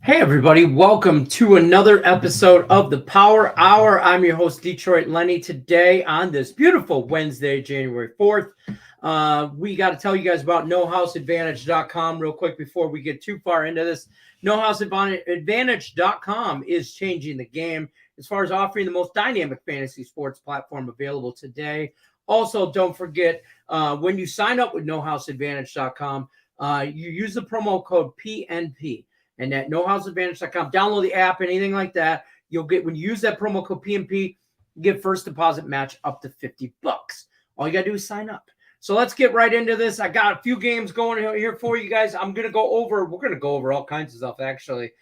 Hey, everybody. Welcome to another episode of the Power Hour. I'm your host, Detroit Lenny. Today, on this beautiful Wednesday, January 4th, we got to tell you guys about NoHouseAdvantage.com real quick before we get too far into this. NoHouseAdvantage.com is changing the game as far as offering the most dynamic fantasy sports platform available today. Also, don't forget, when you sign up with NoHouseAdvantage.com, you use the promo code PNP. And at nohouseadvantage.com, download the app, anything like that. You'll get, when you use that promo code PMP, you get first deposit match up to $50. All you got to do is sign up. So let's get right into this. I got a few games going here for you guys. We're going to go over all kinds of stuff, actually.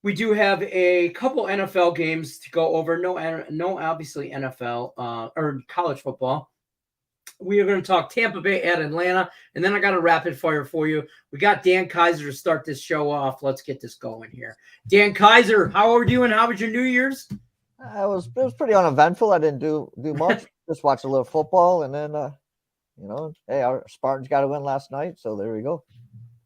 We do have a couple NFL games to go over. No, obviously NFL or college football. We are going to talk Tampa Bay at Atlanta, and then I got a rapid fire for you. We got Dan Kaiser to start this show off. Let's get this going here. Dan Kaiser, how are we doing? How was your New Year's? It was pretty uneventful. I didn't do much. Just watch a little football, and then hey, our Spartans got to win last night, so there we go.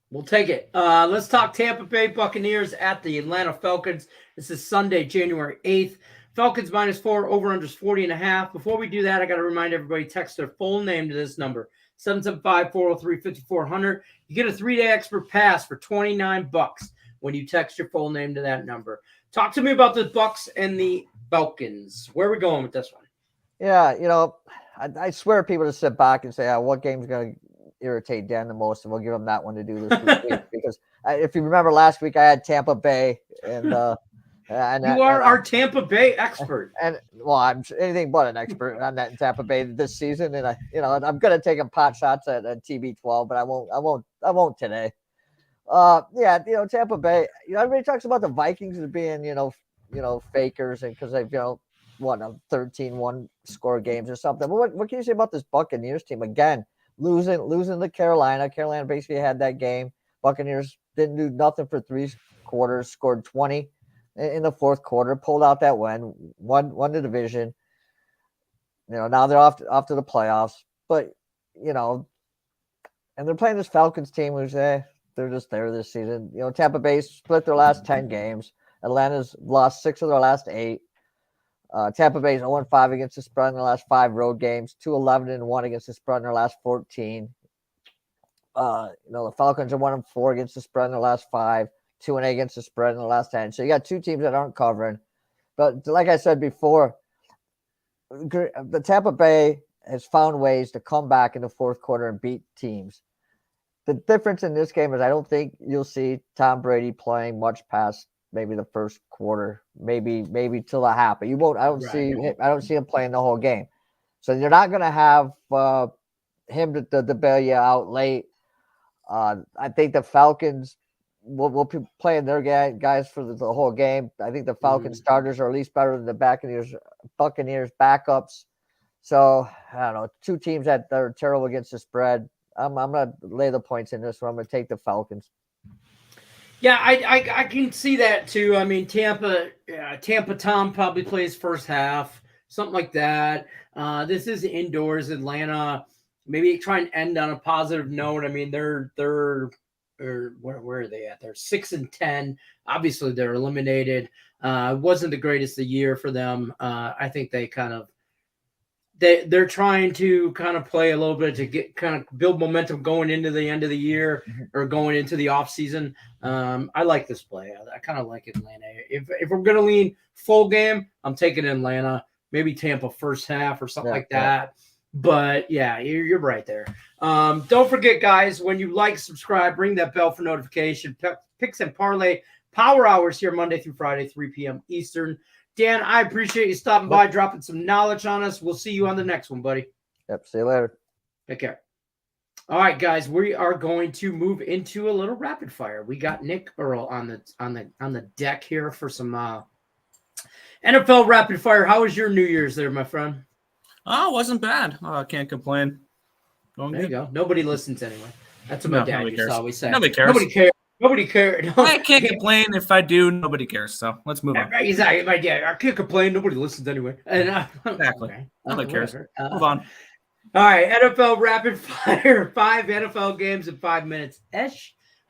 We'll take it. Let's talk Tampa Bay Buccaneers at the Atlanta Falcons. This is Sunday, January 8th. Falcons -4, over-unders 40.5. Before we do that, I got to remind everybody, text their full name to this number, 775-403-5400. You get a 3-day expert pass for $29 when you text your full name to that number. Talk to me about the Bucs and the Falcons. Where are we going with this one? Yeah, I swear people to sit back and say, what game's going to irritate Dan the most, and we'll give him that one to do this week. Because if you remember last week, I had Tampa Bay, and you are our Tampa Bay expert. And well, I'm anything but an expert on that in Tampa Bay this season. And I'm going to take a pot shots at TB12, but I won't today. Tampa Bay, everybody talks about the Vikings as being, fakers, and because they've, won 13-1 score games or something. But what can you say about this Buccaneers team? Again, losing to Carolina. Carolina basically had that game. Buccaneers didn't do nothing for 3 quarters, scored 20 in the fourth quarter, pulled out that win, won the division. Now they're off to the playoffs, but and they're playing this Falcons team who's they're just there this season. Tampa Bay split their last 10 games. Atlanta's lost 6 of their last 8. Tampa Bay's 0-5 against the spread in their last 5 road games, 2-11-1 against the spread in their last 14. The Falcons are 1-4 against the spread in their last 5. 2-8 against the spread in the last 10. So you got 2 teams that aren't covering. But like I said before, the Tampa Bay has found ways to come back in the fourth quarter and beat teams. The difference in this game is I don't think you'll see Tom Brady playing much past maybe the first quarter, maybe till the half. But you won't. I don't see him playing the whole game. So you're not going to have him to bail you out late. I think the Falcons will be playing their guys for the whole game. I think the Falcons starters are at least better than the Buccaneers backups. So I don't know, 2 teams that are terrible against the spread. I'm gonna lay the points in this one. I'm gonna take the Falcons. Yeah, I can see that too. I mean, Tampa Tom probably plays first half, something like that. This is indoors, Atlanta. Maybe try and end on a positive note. I mean, they're where are they at? They're 6-10. Obviously, they're eliminated. It wasn't the greatest of the year for them. I think they they're trying to kind of play a little bit to get kind of build momentum going into the end of the year or going into the off season. I like this play. I kind of like Atlanta. If we're gonna lean full game, I'm taking Atlanta. Maybe Tampa first half or something like that. But yeah, you're right there. Don't forget, guys, when you subscribe, ring that bell for notification. Picks and Parlay Power Hours here Monday through Friday, 3 p.m. Eastern. Dan, I appreciate you stopping by, dropping some knowledge on us. We'll see you on the next one, buddy. Yep. See you later. Take care. All right, guys, we are going to move into a little rapid fire. We got Nick Earl on the deck here for some NFL rapid fire. How was your New Year's there, my friend? Oh, it wasn't bad. I can't complain. There you go. Nobody listens anyway. That's what my dad used to always say. Nobody cares. Nobody cares. I can't complain. If I do, nobody cares. So let's move on. Exactly. My dad. I can't complain. Nobody listens anyway. And, exactly. Okay. Nobody cares. Move on. All right. NFL rapid fire. 5 NFL games in 5 minutes.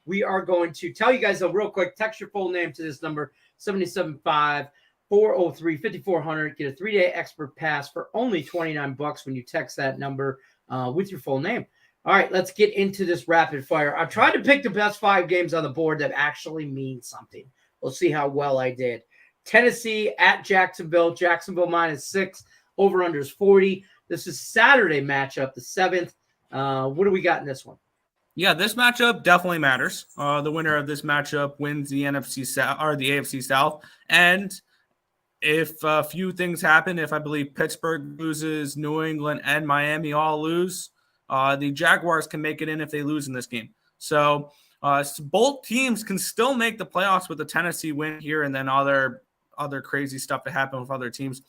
we are going to tell you guys real quick, text your full name to this number, 775-403-5400. Get a 3-day expert pass for only $29 when you text that number with your full name. All right, let's get into this rapid fire. I tried to pick the best 5 games on the board that actually mean something. We'll see how well I did. Tennessee at Jacksonville. Jacksonville -6. Over-under is 40. This is Saturday matchup, the 7th. What do we got in this one? Yeah, this matchup definitely matters. The winner of this matchup wins the NFC South or the AFC South. And if a few things happen, if I believe Pittsburgh loses, New England and Miami all lose, the Jaguars can make it in if they lose in this game. So both teams can still make the playoffs with the Tennessee win here, and then other crazy stuff to happen with other teams.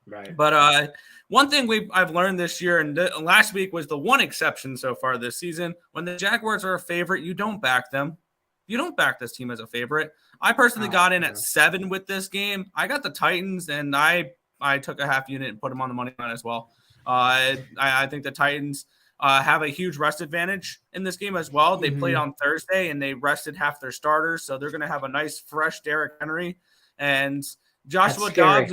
Right. But one thing I've learned this year, and last week was the one exception so far this season, when the Jaguars are a favorite, you don't back them. You don't back this team as a favorite. I personally got in at 7 with this game. I got the Titans, and I took a half unit and put them on the money line as well. I think the Titans have a huge rest advantage in this game as well. They played on Thursday, and they rested half their starters, so they're going to have a nice, fresh Derrick Henry. And Josh Dobbs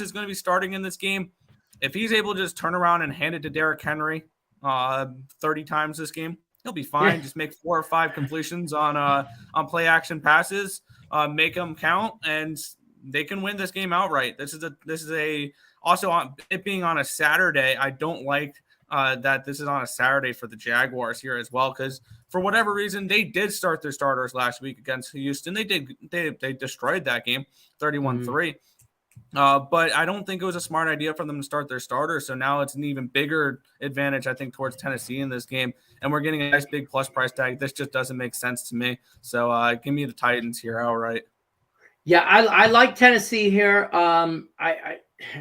is going to be starting in this game. If he's able to just turn around and hand it to Derrick Henry 30 times this game, he'll be fine. Yeah. Just make 4 or 5 completions on play action passes, make them count, and they can win this game outright. This is also on it being on a Saturday. I don't like that this is on a Saturday for the Jaguars here as well, because for whatever reason they did start their starters last week against Houston. They destroyed that game 31-3. But I don't think it was a smart idea for them to start their starters. So now it's an even bigger advantage, I think, towards Tennessee in this game. And we're getting a nice big plus price tag. This just doesn't make sense to me. So give me the Titans here outright. Yeah, I like Tennessee here.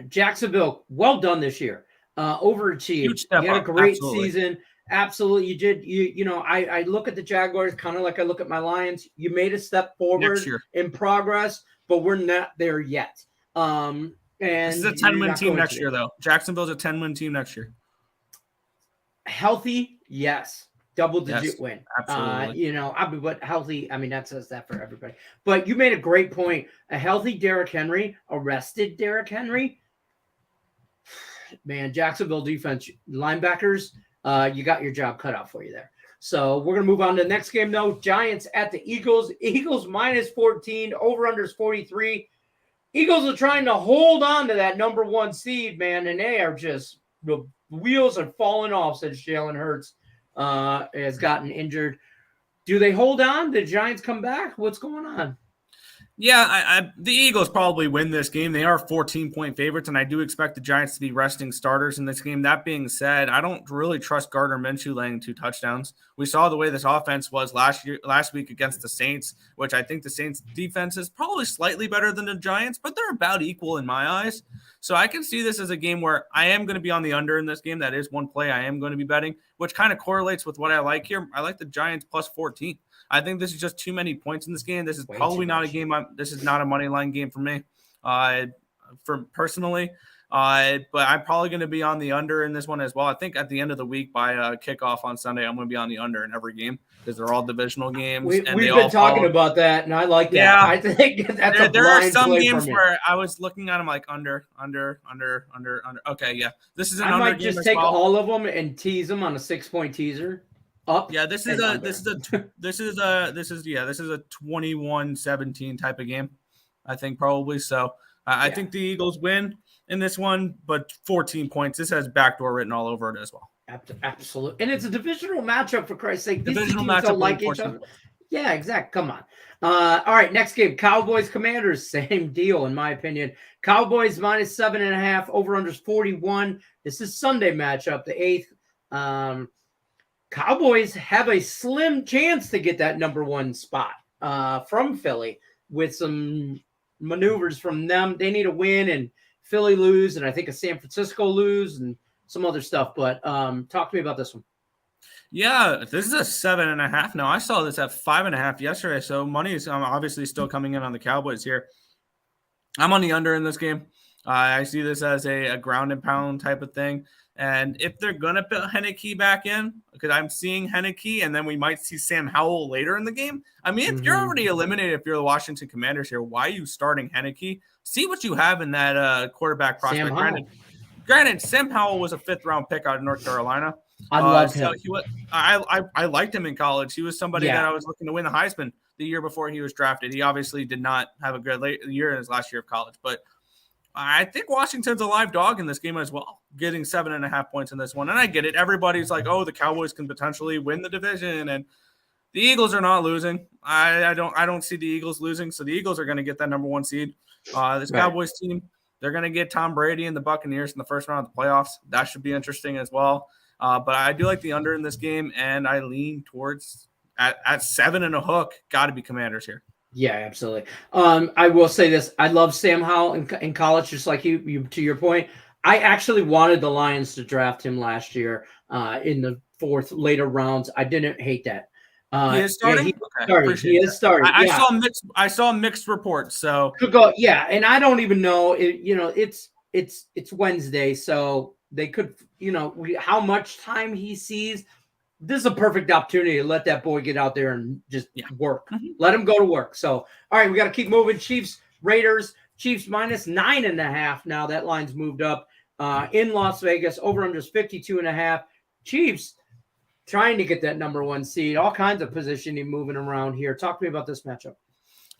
Jacksonville, well done this year. Overachieved. You had a great season. Absolutely. You did. I look at the Jaguars kind of like I look at my Lions. You made a step forward in progress, but we're not there yet. And this is a 10-win team next year, though. Jacksonville's a 10-win team next year. Healthy, yes. Double-digit win. Absolutely. But healthy, that says that for everybody. But you made a great point. A healthy Derrick Henry, arrested Derrick Henry. Man, Jacksonville defense, linebackers, you got your job cut out for you there. So we're going to move on to the next game, though. Giants at the Eagles. Eagles -14, over-under is 43. Eagles are trying to hold on to that number 1 seed, man, and they are just – the wheels are falling off since Jalen Hurts has gotten injured. Do they hold on? Did the Giants come back? What's going on? Yeah, the Eagles probably win this game. They are 14-point favorites, and I do expect the Giants to be resting starters in this game. That being said, I don't really trust Gardner Minshew laying 2 touchdowns. We saw the way this offense was last week against the Saints, which I think the Saints' defense is probably slightly better than the Giants, but they're about equal in my eyes. So I can see this as a game where I am going to be on the under in this game. That is one play I am going to be betting, which kind of correlates with what I like here. I like the Giants plus 14. I think this is just too many points in this game. This is probably not a game. This is not a money line game for me, personally. But I'm probably going to be on the under in this one as well. I think at the end of the week by kickoff on Sunday, I'm going to be on the under in every game because they're all divisional games. We've been talking about that, and I like that. Yeah, I think that's there are some games where I was looking at them like under. Okay, yeah, this is an under game. I might just take all of them and tease them on a 6-point teaser. Up. Yeah, this is a 21-17 type of game, I think probably. So I think the Eagles win in this one, but 14 points. This has backdoor written all over it as well. Absolutely, and it's a divisional matchup for Christ's sake. Divisional matchup, like each other. Yeah, exactly. Come on. All right, next game: Cowboys Commanders. Same deal, in my opinion. Cowboys -7.5. Over/under 41. This is Sunday matchup, the 8th. Cowboys have a slim chance to get that number 1 spot from Philly with some maneuvers from them. They need a win and Philly lose, and I think a San Francisco lose and some other stuff. But talk to me about this one. Yeah, this is a 7.5 now. I saw this at 5.5 yesterday, so money is obviously still coming in on the Cowboys here. I'm on the under in this game. I see this as a ground and pound type of thing. And if they're going to put Henneke back in, because I'm seeing Henneke, and then we might see Sam Howell later in the game. I mean, if you're already eliminated, if you're the Washington Commanders here, why are you starting Henneke? See what you have in that quarterback prospect. Granted, Sam Howell was a 5th-round pick out of North Carolina. I love him. I liked him in college. He was somebody that I was looking to win the Heisman the year before he was drafted. He obviously did not have a good year in his last year of college, but I think Washington's a live dog in this game as well, getting 7.5 points in this one. And I get it. Everybody's like, oh, the Cowboys can potentially win the division, and the Eagles are not losing. I don't see the Eagles losing, so the Eagles are going to get that number 1 seed. This Cowboys team, they're going to get Tom Brady and the Buccaneers in the first round of the playoffs. That should be interesting as well. But I do like the under in this game, and I lean towards at 7 and a hook. Got to be Commanders here. Yeah, absolutely. I will say this. I love Sam Howell in college, just like you to your point. I actually wanted the Lions to draft him last year in the 4th, later rounds. I didn't hate that. He is starting? He is starting. I saw mixed reports. So could go, and I don't even know. It's Wednesday, so they could, how much time he sees. This is a perfect opportunity to let that boy get out there and just work. Let him go to work. So, all right, we got to keep moving. Chiefs, Raiders, Chiefs -9.5. Now that line's moved up in Las Vegas. Over-under is 52.5. Chiefs trying to get that number 1 seed. All kinds of positioning moving around here. Talk to me about this matchup.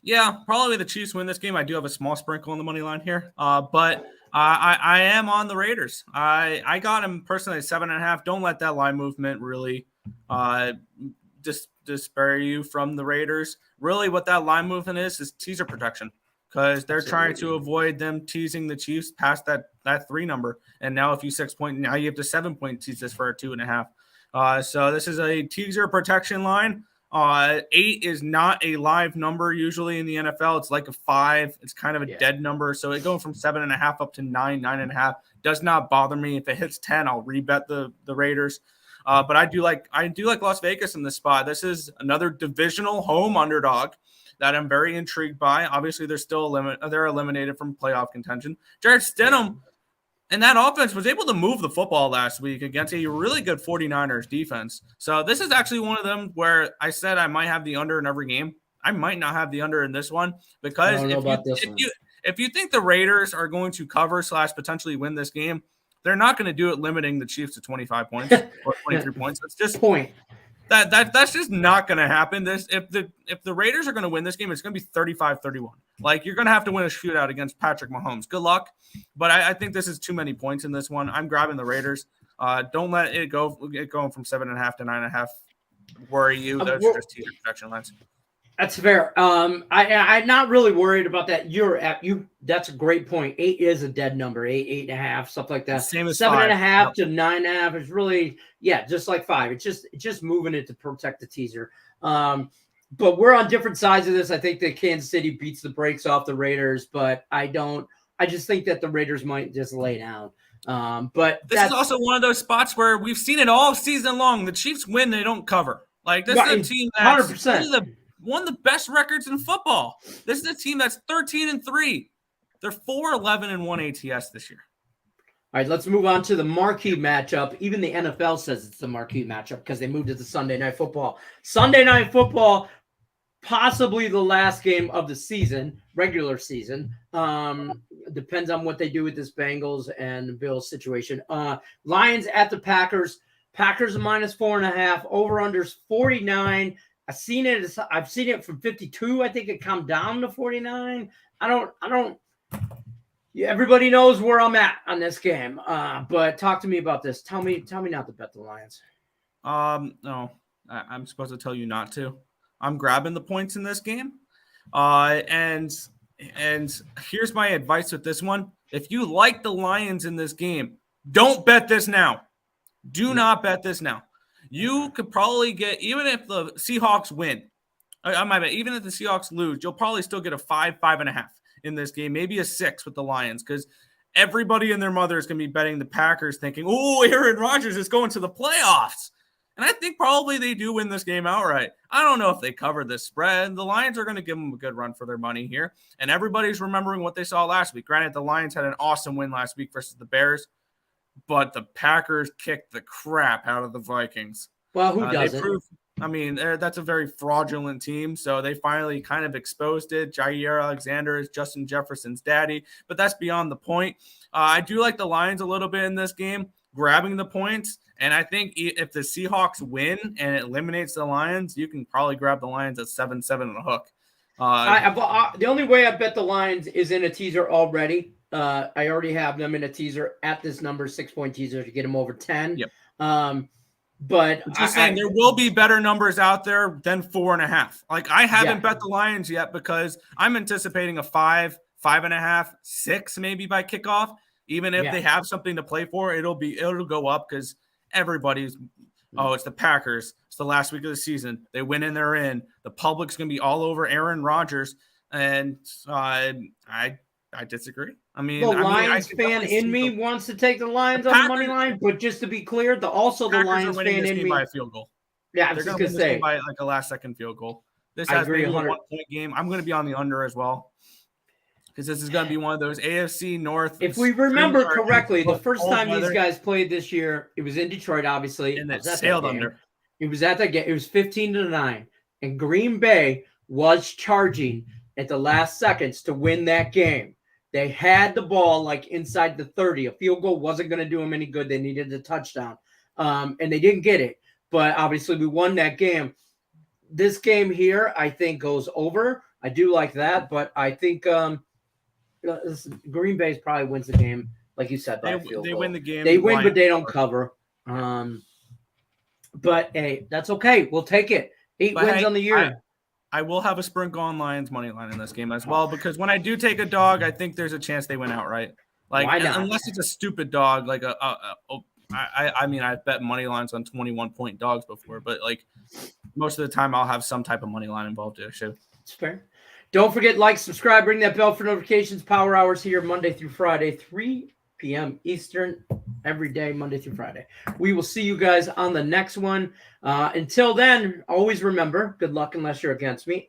Yeah, probably the Chiefs win this game. I do have a small sprinkle on the money line here, but I am on the Raiders. I got him personally at 7.5. Don't let that line movement really disparage you from the Raiders. Really, what that line movement is teaser protection, because they're trying to avoid them teasing the Chiefs past that 3 number. And now if you 6 point, now you have to 7 point tease this for a 2.5. So this is a teaser protection line. 8 is not a live number usually in the NFL. It's like a 5. It's kind of a dead number. So it going from 7.5 up to 9, 9.5 does not bother me. If it hits 10, I'll rebet the Raiders. But I do like Las Vegas in this spot. This is another divisional home underdog that I'm very intrigued by. Obviously, they're eliminated from playoff contention. Jarrett Stidham and that offense was able to move the football last week against a really good 49ers defense. So this is actually one of them where I said I might have the under in every game. I might not have the under in this one, because if you think the Raiders are going to cover / potentially win this game, they're not going to do it limiting the Chiefs to 25 points or 23 points. It's just that's just not going to happen. If the Raiders are going to win this game, it's going to be 35-31. Like, you're going to have to win a shootout against Patrick Mahomes. Good luck. But I think this is too many points in this one. I'm grabbing the Raiders. Don't let it go going from 7.5 to 9.5 worry you. Those are just teaser protection lines. That's fair. I'm not really worried about that. That's a great point. 8 is a dead number. 8, 8.5, stuff like that. Same as 7.5 to 9.5 is really, just like 5. It's just moving it to protect the teaser. But we're on different sides of this. I think that Kansas City beats the brakes off the Raiders, but I just think that the Raiders might just lay down. But this is also one of those spots where we've seen it all season long. The Chiefs win, they don't cover. Like, this is a team that's 100%. One of the best records in football. This is a team that's 13-3. They're 4-11-1 ATS this year. All right, let's move on to the marquee matchup. Even the NFL says it's the marquee matchup because they moved it to Sunday Night Football. Sunday Night Football, possibly the last game of the season, regular season. Depends on what they do with this Bengals and Bills situation. Lions at the Packers. Packers are -4.5. Over-unders 49. I've seen it from 52. I think it come down to 49. Everybody knows where I'm at on this game. But talk to me about this. Tell me not to bet the Lions. No, I'm supposed to tell you not to. I'm grabbing the points in this game. And here's my advice with this one. If you like the Lions in this game, don't bet this now. Do not bet this now. You could probably get, even if the Seahawks win, even if the Seahawks lose, you'll probably still get a 5.5 in this game, maybe a 6 with the Lions, because everybody and their mother is going to be betting the Packers thinking, oh, Aaron Rodgers is going to the playoffs. And I think probably they do win this game outright. I don't know if they cover this spread. The Lions are going to give them a good run for their money here. And everybody's remembering what they saw last week. Granted, the Lions had an awesome win last week versus the Bears. but the Packers kicked the crap out of the Vikings. Well, who doesn't? That's a very fraudulent team, so they finally kind of exposed it. Jair Alexander is Justin Jefferson's daddy, but that's beyond the point. I do like the Lions a little bit in this game, grabbing the points, and I think if the Seahawks win and it eliminates the Lions, you can probably grab the Lions at 7-7 on a hook. The only way I bet the Lions is in a teaser already. I already have them in a teaser at this number, 6-point teaser to get them over 10. Yep. But just saying, there will be better numbers out there than 4.5. Like, I haven't bet the Lions yet because I'm anticipating a 5, 5.5, 6 maybe by kickoff. Even if they have something to play for, it'll go up because everybody's it's the Packers. It's the last week of the season. They win and they're in. The public's gonna be all over Aaron Rodgers, and I disagree. Lions fan in me wants to take the Lions on the money line, but just to be clear, the Lions fan in me by a field goal. Yeah, I was just gonna say by like a last-second field goal. This has maybe a 1-point game. I'm going to be on the under as well because this is going to be one of those AFC North. If we remember correctly, the first time these guys played this year, it was in Detroit, obviously, and it sailed under. It was at that game. It was 15-9, and Green Bay was charging at the last seconds to win that game. They had the ball like inside the 30. A field goal wasn't going to do them any good. They needed a touchdown, and they didn't get it. But obviously, we won that game. This game here, I think, goes over. I do like that, but I think Green Bay probably wins the game, like you said, by a field goal. They win the game. They win, but they don't cover. But, hey, that's okay. We'll take it. 8 wins on the year. I will have a sprinkle on Lions money line in this game as well because when I do take a dog, I think there's a chance they win outright. Like, unless it's a stupid dog, like I've bet money lines on 21-point dogs before, but like most of the time I'll have some type of money line involved too. It's fair. Don't forget, like, subscribe, ring that bell for notifications. Power hours here Monday through Friday, 3 p.m. Eastern, every day, Monday through Friday. We will see you guys on the next one. Until then, always remember, good luck unless you're against me.